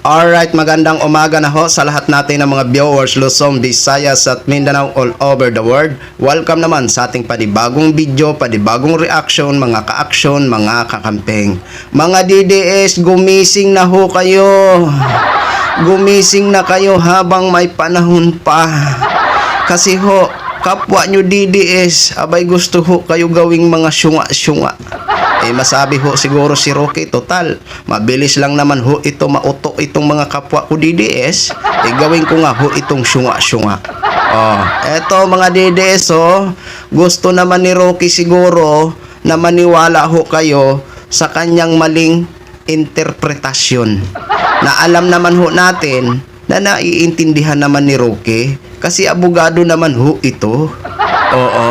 Alright, magandang umaga na ho sa lahat natin ng mga viewers Luzon, Visayas at Mindanao all over the world. Welcome naman sa ating panibagong video, panibagong reaction, mga ka-action, mga kakampeng. Mga DDS, gumising na ho kayo. Gumising na kayo habang may panahon pa. Kasi ho, kapwa nyo DDS, abay gusto ho kayo gawing mga syunga-syunga. Masabi ho siguro si Rocky, total, mabilis lang naman ho ito mauto itong mga kapwa ko DDS, gawin ko nga ho itong syunga-syunga. Eto mga DDS, gusto naman ni Rocky siguro na maniwala ho kayo sa kanyang maling interpretasyon. Na alam naman ho natin na naiintindihan naman ni Rocky, kasi abogado naman ho ito. Oo,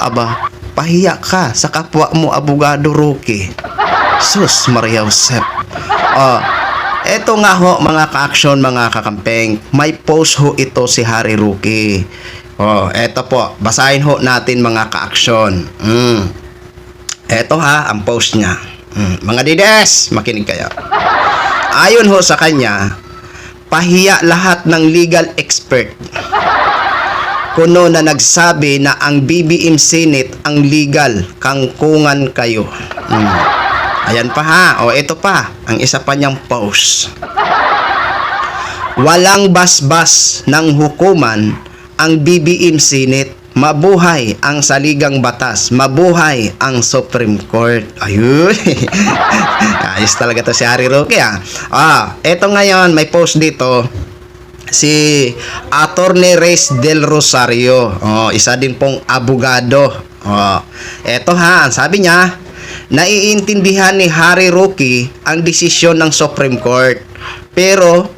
aba, pahiya ka sa kapwa mo abogado, Rocky. Sus Maria Josep. Eto nga ho mga ka-action, mga kakampeng, may post ho ito si Harry Roque. Eto po, basahin ho natin mga ka-action. Eto ha, ang post niya. Mga DDS, makinig kayo. Ayon ho sa kanya, pahiya lahat ng legal expert kuno na nagsabi na ang BBM Senate ang legal, kangkungan kayo. Ayan pa ha, ito pa, ang isa pa niyang post. Walang basbas ng hukuman ang BBM Senate, mabuhay ang saligang batas, mabuhay ang Supreme Court. Ayun. Ayos talaga to si Harry Roque Ito ngayon, may post dito si Attorney Reyes del Rosario, isa din pong abogado. Eto ha, ang sabi niya, naiintindihan ni Harry Roque ang desisyon ng Supreme Court, pero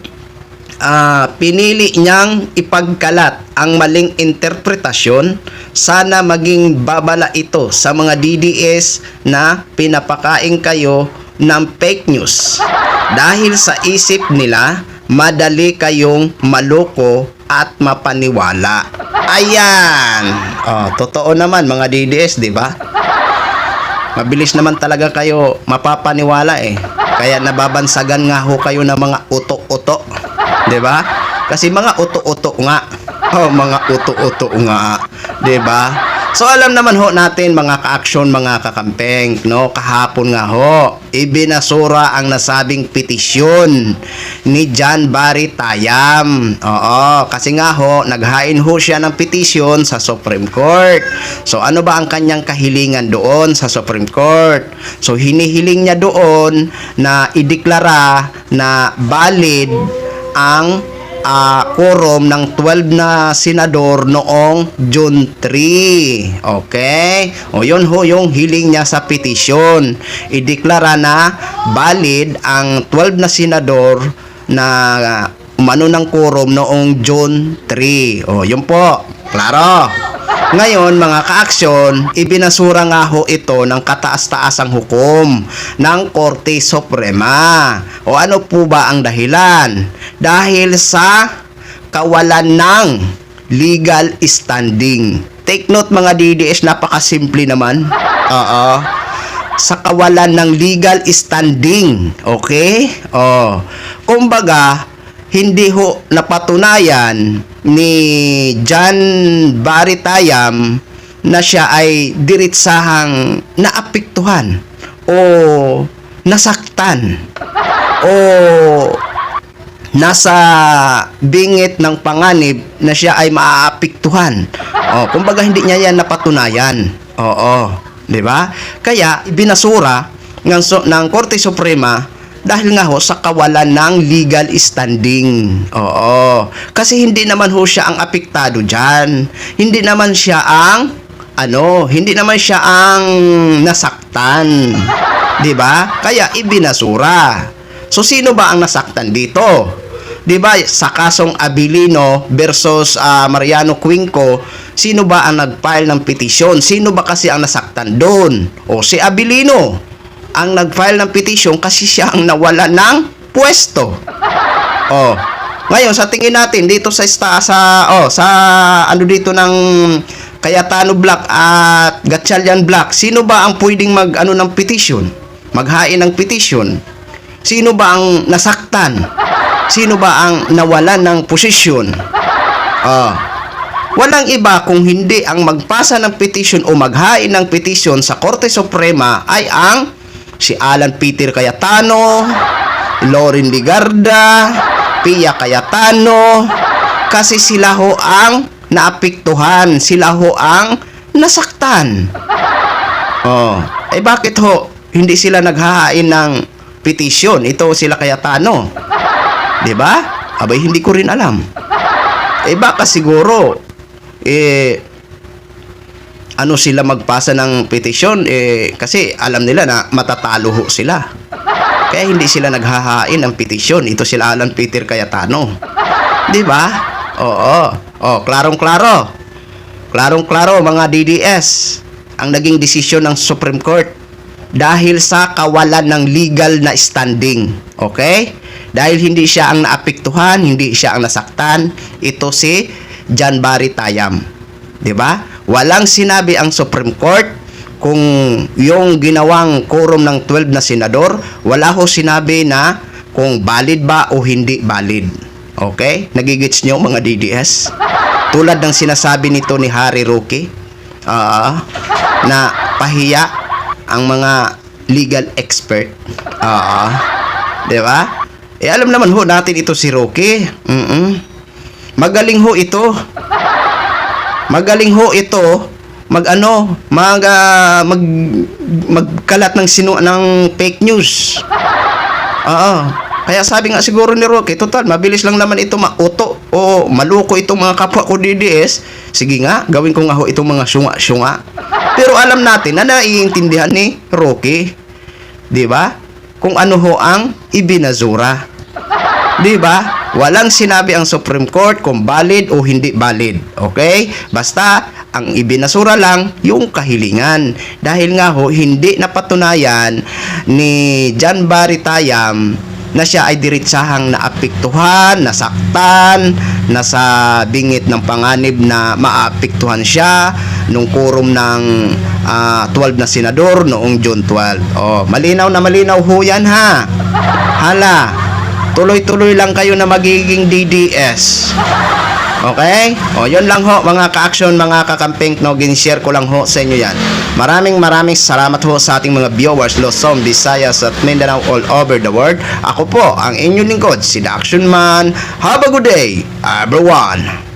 pinili niyang ipagkalat ang maling interpretasyon. Sana maging babala ito sa mga DDS na pinapakain kayo ng fake news, dahil sa isip nila madali kayong maloko at mapaniwala. Ayan. Totoo naman mga DDS, di ba? Mabilis naman talaga kayo mapapaniwala Kaya nababansagan nga ho kayo ng mga uto-uto. Di ba? Kasi mga uto-uto nga. Mga uto-uto nga. Di ba? So alam naman ho natin mga ka-action, mga kakampeng, no? Kahapon nga ho, ibinasura ang nasabing petisyon ni John Barry Tayam. Kasi nga ho, naghain ho siya ng petisyon sa Supreme Court. So ano ba ang kanyang kahilingan doon sa Supreme Court? So hinihiling niya doon na ideklara na valid ang quorum ng 12 na senador noong June 3. Okay? Yun ho yung hiling niya sa petisyon. Ideklara na valid ang 12 na senador na umano ng quorum noong June 3. Yun po. Klaro. Ngayon, mga ka-aksyon, ibinasura nga ho ito ng kataas-taasang hukom ng Korte Suprema. Ano po ba ang dahilan? Dahil sa kawalan ng legal standing. Take note mga DDS, napakasimple naman. Sa kawalan ng legal standing. Okay? Kumbaga, hindi ho napatunayan ni John Barry Tayam na siya ay diritsahang naapektuhan o nasaktan o nasa bingit ng panganib na siya ay maaapektuhan. Kumbaga hindi niya yan napatunayan. Di ba? Kaya ibinasura ng Korte Suprema dahil nga ho sa kawalan ng legal standing. Kasi hindi naman ho siya ang apektado diyan. Hindi naman siya ang nasaktan. 'Di ba? Kaya ibinasura. So sino ba ang nasaktan dito? 'Di ba? Sa kasong Abilino versus Mariano Cuenco, sino ba ang nag-file ng petisyon? Sino ba kasi ang nasaktan doon? Si Abilino ang nag-file ng petition kasi siya ang nawala ng pwesto. Ngayon sa tingin natin dito sa ano dito ng Cayetano Black at Gatchalian Black, sino ba ang pwedeng ng petition? Maghain ng petition? Sino ba ang nasaktan? Sino ba ang nawalan ng posisyon? Walang iba kung hindi ang magpasa ng petisyon o maghain ng petisyon sa Korte Suprema ay ang si Alan Peter Cayetano, Loren Legarda, Pia Cayetano, kasi sila ho ang naapektuhan, sila ho ang nasaktan. Bakit ho hindi sila naghahain ng petisyon? Ito sila Cayetano. 'Di ba? Abay, hindi ko rin alam. Baka siguro ano sila magpasa ng petisyon kasi alam nila na matatalo ho sila. Kaya hindi sila naghahain ng petisyon. Ito sila Alan Peter Cayetano. 'Di ba? Klarong-klaro. Klarong-klaro mga DDS ang naging desisyon ng Supreme Court dahil sa kawalan ng legal na standing. Okay? Dahil hindi siya ang naapektuhan, hindi siya ang nasaktan, ito si John Barry Tayam. 'Di ba? Walang sinabi ang Supreme Court kung yung ginawang quorum ng 12 na senador, wala ho sinabi na kung valid ba o hindi valid. Okay? Nagigits nyo mga DDS? Tulad ng sinasabi nito ni Harry Roque, na pahiya ang mga legal expert. 'Di ba? Alam naman ho natin ito si Roque. Magaling ho ito. Magaling ho ito magkalat ng fake news. Kaya sabi nga siguro ni Roque, total mabilis lang naman ito mauto o maluko itong mga kapwa ko DDS. Sige nga, gawin ko nga ho itong mga syunga-syunga. Pero alam natin na naiintindihan ni Roque, 'di ba? Kung ano ho ang ibinazura. 'Di ba? Walang sinabi ang Supreme Court kung valid o hindi valid. Okay? Basta ang ibinasura lang yung kahilingan. Dahil nga ho hindi napatunayan ni John Barry Tayam na siya ay diretsahang naapektuhan, nasaktan, nasa bingit ng panganib na maapektuhan siya nung quorum ng 12 na senador noong June 12. Malinaw na malinaw ho yan ha. Hala, tuloy-tuloy lang kayo na magiging DDS. Okay? Yun lang ho mga ka-action, mga kakamping, no, gin-share ko lang ho sa inyo yan. Maraming salamat ho sa ating mga viewers, Luzon, Visayas at Mindanao all over the world. Ako po ang inyong lingkod, si The Action Man. Have a good day, everyone!